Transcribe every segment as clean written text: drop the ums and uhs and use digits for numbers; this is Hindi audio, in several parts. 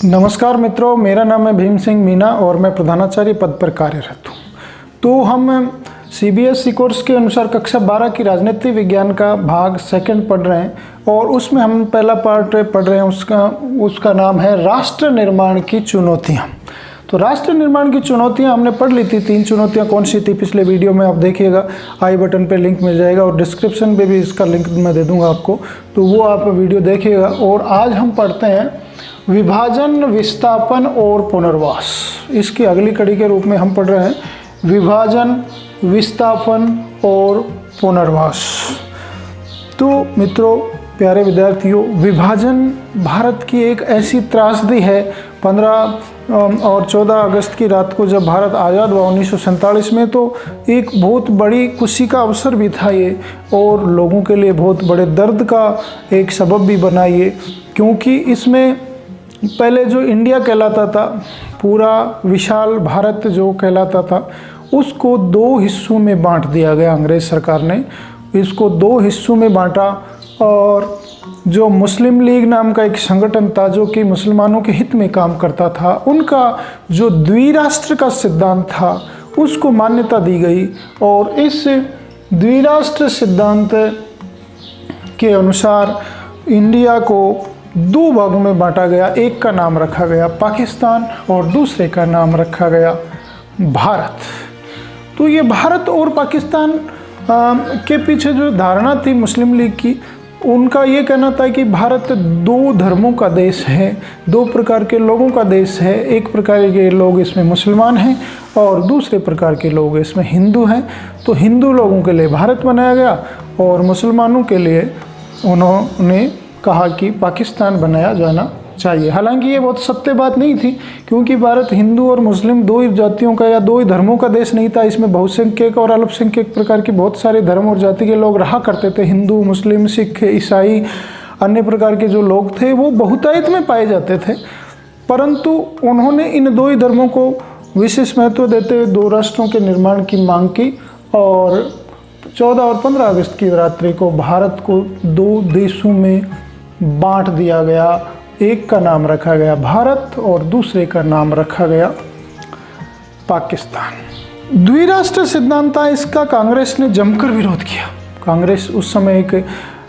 नमस्कार मित्रों, मेरा नाम है भीम सिंह मीना और मैं प्रधानाचार्य पद पर कार्यरत हूँ। तो हम सीबीएसई कोर्स के अनुसार कक्षा 12 की राजनीति विज्ञान का भाग सेकंड पढ़ रहे हैं और उसमें हम पहला पार्ट पढ़ रहे हैं। उसका नाम है राष्ट्र निर्माण की चुनौतियाँ। तो राष्ट्र निर्माण की चुनौतियाँ हमने पढ़ ली थी। 3 चुनौतियाँ कौन सी थी पिछले वीडियो में आप देखिएगा, आई बटन पे लिंक मिल जाएगा और डिस्क्रिप्शन पे भी इसका लिंक मैं दे दूँगा आपको, तो वो आप वीडियो देखिएगा। और आज हम पढ़ते हैं विभाजन, विस्थापन और पुनर्वास। इसकी अगली कड़ी के रूप में हम पढ़ रहे हैं विभाजन, विस्थापन और पुनर्वास। तो मित्रों, प्यारे विद्यार्थियों, विभाजन भारत की एक ऐसी त्रासदी है। 15 और 14 अगस्त की रात को जब भारत आज़ाद हुआ 1947 में, तो एक बहुत बड़ी खुशी का अवसर भी था ये, और लोगों के लिए बहुत बड़े दर्द का एक सबब भी बना ये, क्योंकि इसमें पहले जो इंडिया कहलाता था, पूरा विशाल भारत जो कहलाता था, उसको 2 हिस्सों में बांट दिया गया। अंग्रेज़ सरकार ने इसको 2 हिस्सों में बांटा और जो मुस्लिम लीग नाम का एक संगठन था जो कि मुसलमानों के हित में काम करता था, उनका जो द्विराष्ट्र का सिद्धांत था उसको मान्यता दी गई। और इस द्विराष्ट्र सिद्धांत के अनुसार इंडिया को 2 भागों में बांटा गया। एक का नाम रखा गया पाकिस्तान और दूसरे का नाम रखा गया भारत। तो ये भारत और पाकिस्तान के पीछे जो धारणा थी मुस्लिम लीग की, उनका ये कहना था कि भारत 2 धर्मों का देश है, 2 प्रकार के लोगों का देश है। एक प्रकार के लोग इसमें मुसलमान हैं और दूसरे प्रकार के लोग इसमें हिंदू हैं। तो हिंदू लोगों के लिए भारत बनाया गया और मुसलमानों के लिए उन्होंने कहा कि पाकिस्तान बनाया जाना चाहिए। हालांकि ये बहुत सत्य बात नहीं थी, क्योंकि भारत हिंदू और मुस्लिम 2 ही जातियों का या 2 ही धर्मों का देश नहीं था। इसमें बहुसंख्यक और अल्पसंख्यक प्रकार के बहुत सारे धर्म और जाति के लोग रहा करते थे। हिंदू, मुस्लिम, सिख, ईसाई, अन्य प्रकार के जो लोग थे वो बहुतायत में पाए जाते थे। परंतु उन्होंने इन 2 ही धर्मों को विशेष महत्व देते हुए 2 राष्ट्रों के निर्माण की मांग की और 14 और 15 अगस्त की रात्रि को भारत को 2 देशों में बांट दिया गया। एक का नाम रखा गया भारत और दूसरे का नाम रखा गया पाकिस्तान। द्विराष्ट्र सिद्धांत था, इसका कांग्रेस ने जमकर विरोध किया। कांग्रेस उस समय एक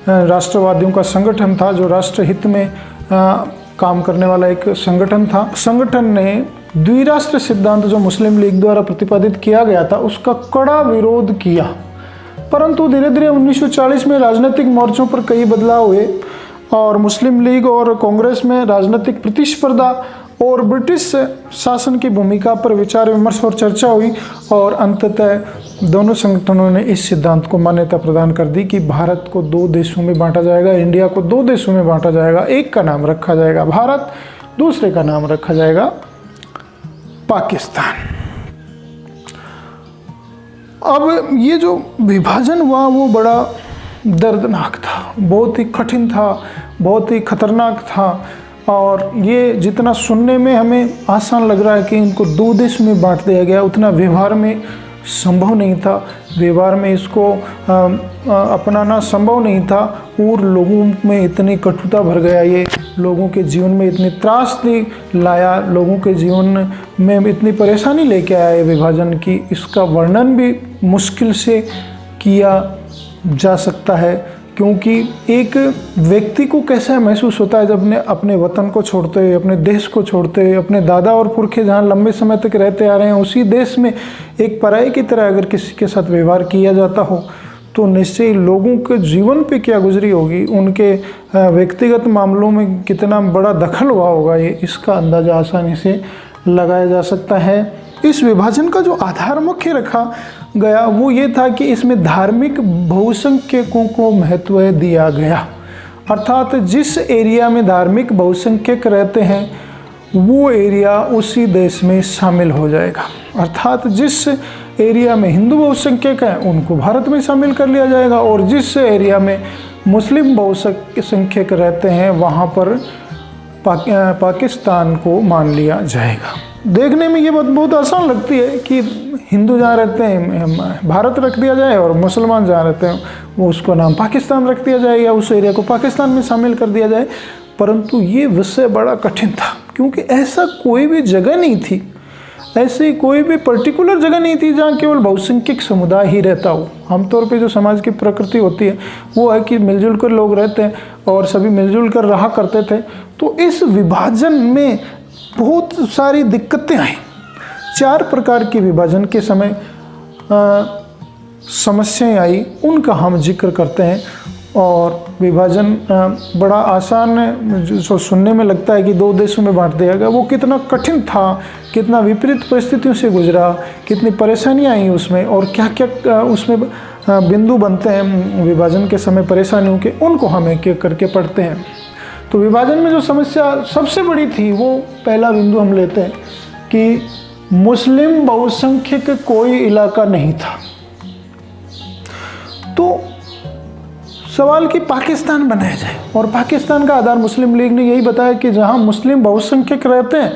राष्ट्रवादियों का संगठन था, जो राष्ट्र हित में काम करने वाला एक संगठन था। संगठन ने द्विराष्ट्र सिद्धांत जो मुस्लिम लीग द्वारा प्रतिपादित किया गया था उसका कड़ा विरोध किया। परंतु धीरे धीरे 1940 में राजनीतिक मोर्चों पर कई बदलाव हुए और मुस्लिम लीग और कांग्रेस में राजनीतिक प्रतिस्पर्धा और ब्रिटिश शासन की भूमिका पर विचार विमर्श और चर्चा हुई और अंततः दोनों संगठनों ने इस सिद्धांत को मान्यता प्रदान कर दी कि भारत को 2 देशों में बांटा जाएगा, इंडिया को 2 देशों में बांटा जाएगा। एक का नाम रखा जाएगा भारत, दूसरे का नाम रखा जाएगा पाकिस्तान। अब ये जो विभाजन हुआ वो बड़ा दर्दनाक था, बहुत ही कठिन था, बहुत ही खतरनाक था। और ये जितना सुनने में हमें आसान लग रहा है कि इनको 2 देश में बांट दिया गया, उतना व्यवहार में संभव नहीं था। व्यवहार में इसको अपनाना संभव नहीं था और लोगों में इतनी कटुता भर गया, ये लोगों के जीवन में इतनी त्रासदी लाया, लोगों के जीवन में इतनी परेशानी लेके आया ये विभाजन की इसका वर्णन भी मुश्किल से किया जा सकता है। क्योंकि एक व्यक्ति को कैसा महसूस होता है जब अपने वतन को छोड़ते हुए, अपने देश को छोड़ते हुए, अपने दादा और पुरखे जहाँ लंबे समय तक रहते आ रहे हैं उसी देश में एक पराये की तरह अगर किसी के साथ व्यवहार किया जाता हो तो निश्चय ही लोगों के जीवन पे क्या गुजरी होगी, उनके व्यक्तिगत मामलों में कितना बड़ा दखल हुआ होगा, ये इसका अंदाज़ा आसानी से लगाया जा सकता है। इस विभाजन का जो आधार मुख्य रखा गया वो ये था कि इसमें धार्मिक बहुसंख्यकों को महत्व दिया गया। अर्थात जिस एरिया में धार्मिक बहुसंख्यक रहते हैं वो एरिया उसी देश में शामिल हो जाएगा। अर्थात जिस एरिया में हिंदू बहुसंख्यक हैं उनको भारत में शामिल कर लिया जाएगा और जिस एरिया में मुस्लिम बहुसंख्यक रहते हैं वहाँ पर पाकिस्तान को मान लिया जाएगा। देखने में ये बात बहुत आसान लगती है कि हिंदू जहाँ रहते हैं भारत रख दिया जाए और मुसलमान जहाँ रहते हैं वो उसको नाम पाकिस्तान रख दिया जाए या उस एरिया को पाकिस्तान में शामिल कर दिया जाए। परंतु ये विषय बड़ा कठिन था क्योंकि ऐसा कोई भी जगह नहीं थी, ऐसी कोई भी पर्टिकुलर जगह नहीं थी जहाँ केवल बहुसंख्यक समुदाय ही रहता हो। आमतौर पे जो समाज की प्रकृति होती है वो है कि मिलजुल कर लोग रहते हैं और सभी मिलजुल कर रहा करते थे। तो इस विभाजन में बहुत सारी दिक्कतें आई। 4 प्रकार के विभाजन के समय समस्याएं आई, उनका हम जिक्र करते हैं। और विभाजन बड़ा आसान है, जो सुनने में लगता है कि 2 देशों में बांट दिया गया, वो कितना कठिन था, कितना विपरीत परिस्थितियों से गुजरा, कितनी परेशानियां आई उसमें, और क्या क्या उसमें बिंदु बनते हैं विभाजन के समय परेशानियों के, उनको हम एक एक करके पढ़ते हैं। तो विभाजन में जो समस्या सबसे बड़ी थी, वो पहला बिंदु हम लेते हैं कि मुस्लिम बहुसंख्यक कोई इलाका नहीं था। तो सवाल कि पाकिस्तान बनाया जाए, और पाकिस्तान का आधार मुस्लिम लीग ने यही बताया कि जहां मुस्लिम बहुसंख्यक रहते हैं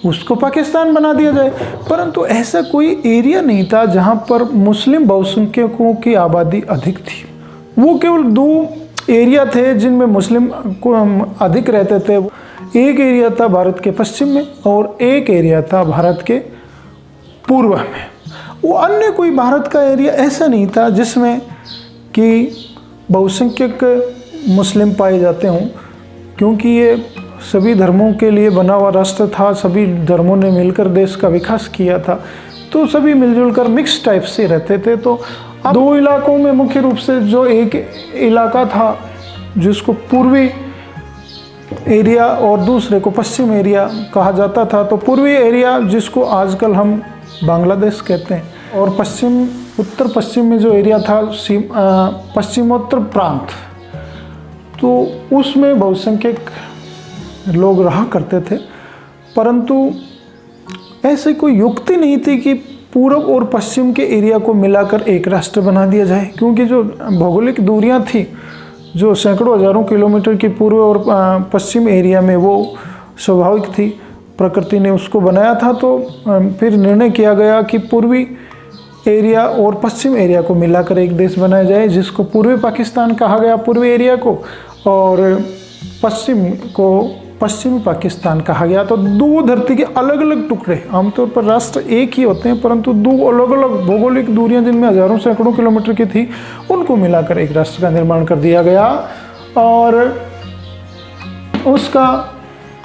उसको पाकिस्तान बना दिया जाए। परंतु ऐसा कोई एरिया नहीं था जहां पर मुस्लिम बहुसंख्यकों की आबादी अधिक थी। वो केवल 2 एरिया थे जिनमें मुस्लिम को अधिक रहते थे। एक एरिया था भारत के पश्चिम में और एक एरिया था भारत के पूर्व में। वो अन्य कोई भारत का एरिया ऐसा नहीं था जिसमें कि बहुसंख्यक मुस्लिम पाए जाते हों, क्योंकि ये सभी धर्मों के लिए बना हुआ राष्ट्र था। सभी धर्मों ने मिलकर देश का विकास किया था, तो सभी मिलजुल कर मिक्स टाइप से रहते थे। तो 2 इलाकों में मुख्य रूप से जो एक इलाका था जिसको पूर्वी एरिया और दूसरे को पश्चिम एरिया कहा जाता था। तो पूर्वी एरिया जिसको आजकल हम बांग्लादेश कहते हैं, और उत्तर पश्चिम में जो एरिया था पश्चिमोत्तर प्रांत, तो उसमें बहुसंख्यक लोग रहा करते थे। परंतु ऐसी कोई युक्ति नहीं थी कि पूर्व और पश्चिम के एरिया को मिलाकर एक राष्ट्र बना दिया जाए, क्योंकि जो भौगोलिक दूरियां थी, जो सैकड़ों हजारों किलोमीटर की पूर्व और पश्चिम एरिया में, वो स्वाभाविक थी, प्रकृति ने उसको बनाया था। तो फिर निर्णय किया गया कि पूर्वी एरिया और पश्चिम एरिया को मिलाकर एक देश बनाया जाए, जिसको पूर्वी पाकिस्तान कहा गया पूर्वी एरिया को, और पश्चिम को पश्चिमी पाकिस्तान कहा गया। तो 2 धरती के अलग अलग टुकड़े, आमतौर पर राष्ट्र एक ही होते हैं, परंतु 2 अलग अलग भौगोलिक दूरियां जिनमें हजारों सैकड़ों किलोमीटर की थी, उनको मिलाकर एक राष्ट्र का निर्माण कर दिया गया और उसका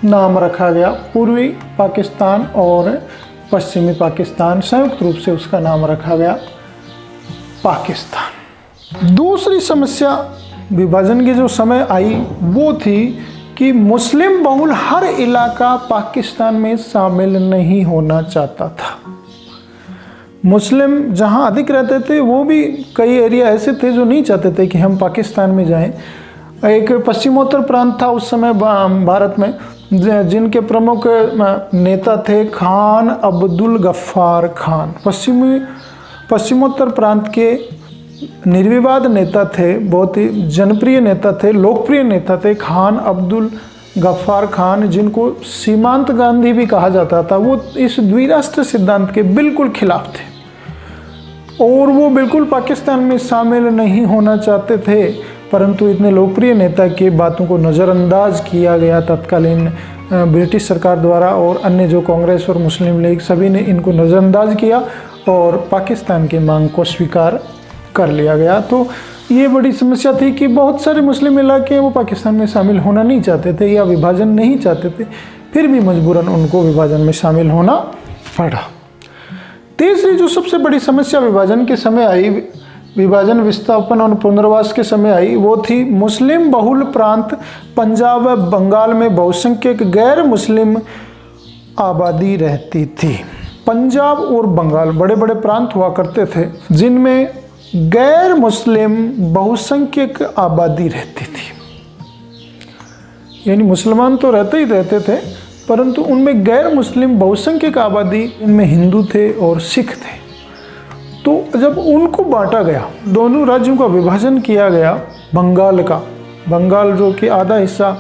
नाम रखा गया पूर्वी पाकिस्तान, और पश्चिमी पाकिस्तान संयुक्त रूप से उसका नाम रखा गया पाकिस्तान। दूसरी समस्या विभाजन के जो समय आई वो थी कि मुस्लिम बहुल हर इलाका पाकिस्तान में शामिल नहीं होना चाहता था। मुस्लिम जहां अधिक रहते थे वो भी कई एरिया ऐसे थे जो नहीं चाहते थे कि हम पाकिस्तान में जाएं। एक पश्चिमोत्तर प्रांत था उस समय भारत में, जिनके प्रमुख नेता थे खान अब्दुल गफ्फार खान। पश्चिमोत्तर प्रांत के निर्विवाद नेता थे, बहुत ही जनप्रिय नेता थे, लोकप्रिय नेता थे खान अब्दुल गफ्फार खान, जिनको सीमांत गांधी भी कहा जाता था। वो इस द्विराष्ट्र सिद्धांत के बिल्कुल खिलाफ थे और वो बिल्कुल पाकिस्तान में शामिल नहीं होना चाहते थे। परंतु इतने लोकप्रिय नेता की बातों को नज़रअंदाज किया गया तत्कालीन ब्रिटिश सरकार द्वारा, और अन्य जो कांग्रेस और मुस्लिम लीग सभी ने इनको नज़रअंदाज किया और पाकिस्तान की मांग को स्वीकार कर लिया गया। तो ये बड़ी समस्या थी कि बहुत सारे मुस्लिम इलाके वो पाकिस्तान में शामिल होना नहीं चाहते थे या विभाजन नहीं चाहते थे, फिर भी मजबूरन उनको विभाजन में शामिल होना पड़ा। तीसरी जो सबसे बड़ी समस्या विभाजन के समय आई, विभाजन विस्थापन और पुनर्वास के समय आई, वो थी मुस्लिम बहुल प्रांत पंजाब व बंगाल में बहुसंख्यक गैर मुस्लिम आबादी रहती थी। पंजाब और बंगाल बड़े बड़े प्रांत हुआ करते थे जिनमें गैर मुस्लिम बहुसंख्यक आबादी रहती थी। यानी मुसलमान तो रहते ही रहते थे, परंतु उनमें गैर मुस्लिम बहुसंख्यक आबादी, इनमें हिंदू थे और सिख थे। तो जब उनको बांटा गया, दोनों राज्यों का विभाजन किया गया, बंगाल का, बंगाल जो कि आधा हिस्सा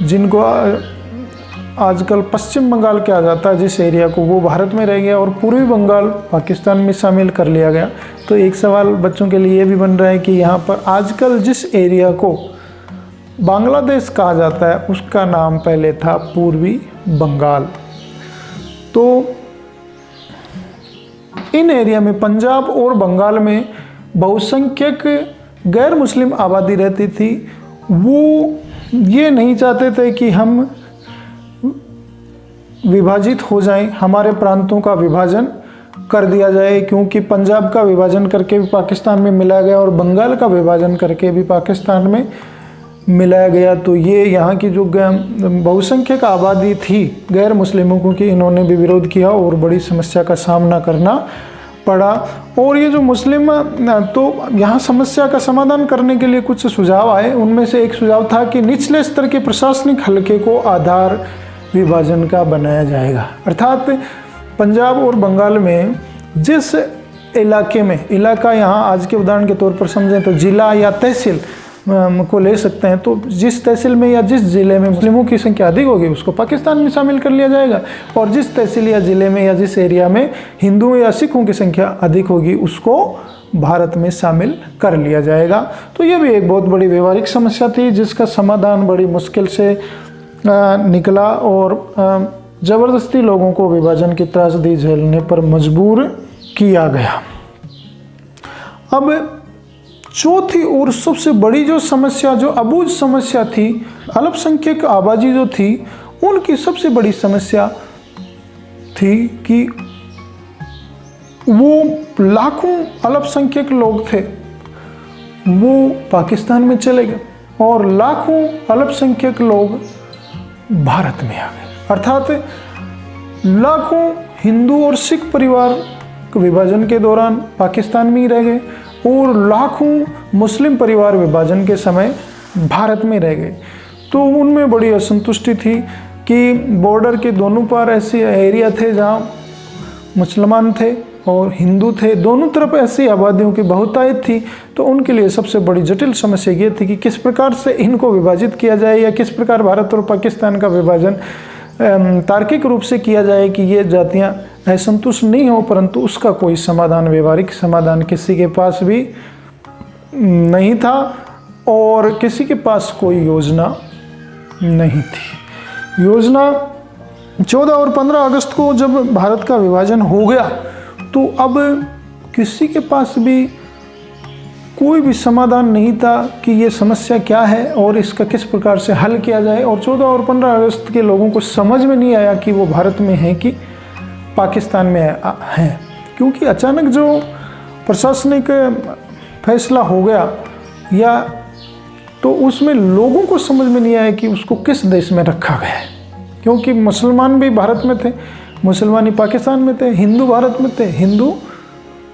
जिनको आजकल पश्चिम बंगाल कहा जाता है जिस एरिया को, वो भारत में रह गया और पूर्वी बंगाल पाकिस्तान में शामिल कर लिया गया। तो एक सवाल बच्चों के लिए ये भी बन रहा है कि यहाँ पर आजकल जिस एरिया को बांग्लादेश कहा जाता है उसका नाम पहले था पूर्वी बंगाल। तो इन एरिया में पंजाब और बंगाल में बहुसंख्यक गैर मुस्लिम आबादी रहती थी। वो ये नहीं चाहते थे कि हम विभाजित हो जाएं, हमारे प्रांतों का विभाजन कर दिया जाए, क्योंकि पंजाब का विभाजन करके भी पाकिस्तान में मिलाया गया और बंगाल का विभाजन करके भी पाकिस्तान में मिलाया गया। तो ये यहाँ की जो बहुसंख्यक आबादी थी गैर मुस्लिमों की, इन्होंने भी विरोध किया और बड़ी समस्या का सामना करना पड़ा। और ये जो मुस्लिम, तो यहाँ समस्या का समाधान करने के लिए कुछ सुझाव आए। उनमें से एक सुझाव था कि निचले स्तर के प्रशासनिक हलके को आधार विभाजन का बनाया जाएगा। अर्थात पंजाब और बंगाल में जिस इलाके में, इलाका यहाँ आज के उदाहरण के तौर पर समझें तो जिला या तहसील को ले सकते हैं, तो जिस तहसील में या जिस ज़िले में मुस्लिमों की संख्या अधिक होगी उसको पाकिस्तान में शामिल कर लिया जाएगा, और जिस तहसील या ज़िले में या जिस एरिया में हिंदुओं या सिखों की संख्या अधिक होगी उसको भारत में शामिल कर लिया जाएगा। तो ये भी एक बहुत बड़ी व्यवहारिक समस्या थी जिसका समाधान बड़ी मुश्किल से निकला और ज़बरदस्ती लोगों को विभाजन की त्रासदी झेलने पर मजबूर किया गया। अब चौथी और सबसे बड़ी जो समस्या, जो अबूझ समस्या थी, अल्पसंख्यक आबादी जो थी उनकी सबसे बड़ी समस्या थी कि वो लाखों अल्पसंख्यक लोग थे वो पाकिस्तान में चले गए और लाखों अल्पसंख्यक लोग भारत में आ गए। अर्थात लाखों हिंदू और सिख परिवार विभाजन के दौरान पाकिस्तान में ही रह गए और लाखों मुस्लिम परिवार विभाजन के समय भारत में रह गए। तो उनमें बड़ी असंतुष्टि थी कि बॉर्डर के दोनों पार ऐसे एरिया थे जहाँ मुसलमान थे और हिंदू थे, दोनों तरफ ऐसी आबादियों की बहुतायत थी। तो उनके लिए सबसे बड़ी जटिल समस्या ये थी कि किस प्रकार से इनको विभाजित किया जाए या किस प्रकार भारत और पाकिस्तान का विभाजन तार्किक रूप से किया जाए कि ये जातियां असंतुष्ट नहीं हो, परंतु उसका कोई समाधान, व्यवहारिक समाधान किसी के पास भी नहीं था और किसी के पास कोई योजना नहीं थी। योजना 14 और 15 अगस्त को जब भारत का विभाजन हो गया तो अब किसी के पास भी कोई भी समाधान नहीं था कि ये समस्या क्या है और इसका किस प्रकार से हल किया जाए। और 14 और 15 अगस्त के लोगों को समझ में नहीं आया कि वो भारत में हैं कि पाकिस्तान में हैं, क्योंकि अचानक जो प्रशासनिक फैसला हो गया या तो उसमें लोगों को समझ में नहीं आया कि उसको किस देश में रखा गया है, क्योंकि मुसलमान भी भारत में थे, मुसलमान ही पाकिस्तान में थे, हिंदू भारत में थे, हिंदू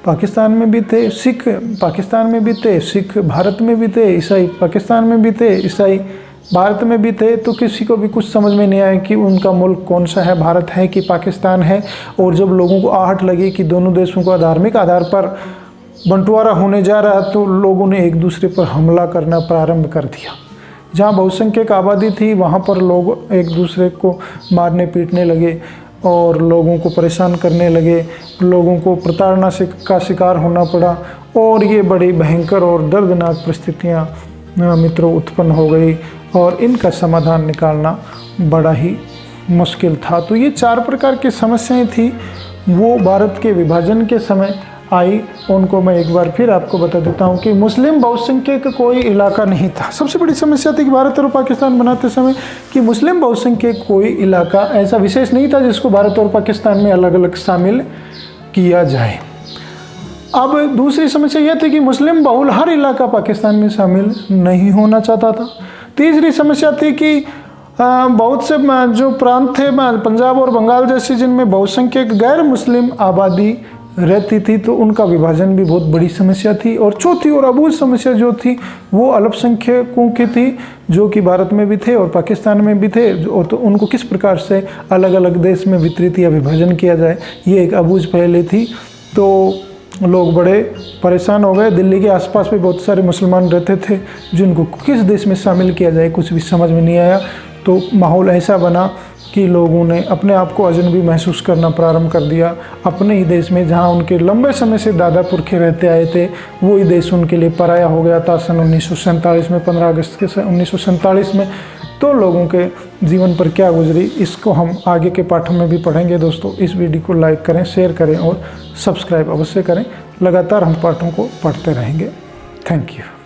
पाकिस्तान में भी थे, सिख पाकिस्तान में भी थे, सिख भारत में भी थे, ईसाई पाकिस्तान में भी थे, ईसाई भारत में भी थे। तो किसी को भी कुछ समझ में नहीं आया कि उनका मुल्क कौन सा है, भारत है कि पाकिस्तान है। और जब लोगों को आहट लगी कि दोनों देशों का धार्मिक आधार पर बंटवारा होने जा रहा है तो लोगों ने एक दूसरे पर हमला करना प्रारंभ कर दिया। जहाँ बहुसंख्यक आबादी थी वहाँ पर लोग एक दूसरे को मारने पीटने लगे और लोगों को परेशान करने लगे, लोगों को प्रताड़ना का शिकार होना पड़ा और ये बड़ी भयंकर और दर्दनाक परिस्थितियाँ मित्रों उत्पन्न हो गई और इनका समाधान निकालना बड़ा ही मुश्किल था। तो ये 4 प्रकार की समस्याएं थी वो भारत के विभाजन के समय आई। उनको मैं एक बार फिर आपको बता देता हूँ कि मुस्लिम बहुसंख्यक कोई इलाका नहीं था। सबसे बड़ी समस्या थी कि भारत और पाकिस्तान बनाते समय कि मुस्लिम बहुसंख्यक कोई इलाका ऐसा विशेष नहीं था जिसको भारत और पाकिस्तान में अलग अलग शामिल किया जाए। अब दूसरी समस्या यह थी कि मुस्लिम बहुल हर इलाका पाकिस्तान में शामिल नहीं होना चाहता था। तीसरी समस्या थी कि बहुत से जो प्रांत थे पंजाब और बंगाल जैसे जिनमें बहुसंख्यक गैर मुस्लिम आबादी रहती थी तो उनका विभाजन भी बहुत बड़ी समस्या थी। और चौथी और अबूझ समस्या जो थी वो अल्पसंख्यकों की थी जो कि भारत में भी थे और पाकिस्तान में भी थे, तो उनको किस प्रकार से अलग अलग देश में वितरित या विभाजन किया जाए, ये एक अबूझ पहले थी। तो लोग बड़े परेशान हो गए। दिल्ली के आसपास भी बहुत सारे मुसलमान रहते थे जिनको किस देश में शामिल किया जाए कुछ भी समझ में नहीं आया। तो माहौल ऐसा बना कि लोगों ने अपने आप को अजनबी महसूस करना प्रारंभ कर दिया। अपने ही देश में जहां उनके लंबे समय से दादा पुरखे रहते आए थे वही देश उनके लिए पराया हो गया था। सन 1947 में 15 अगस्त के 1947 में तो लोगों के जीवन पर क्या गुजरी, इसको हम आगे के पाठों में भी पढ़ेंगे दोस्तों। इस वीडियो को लाइक करें, शेयर करें और सब्सक्राइब अवश्य करें। लगातार हम पाठों को पढ़ते रहेंगे। Thank you.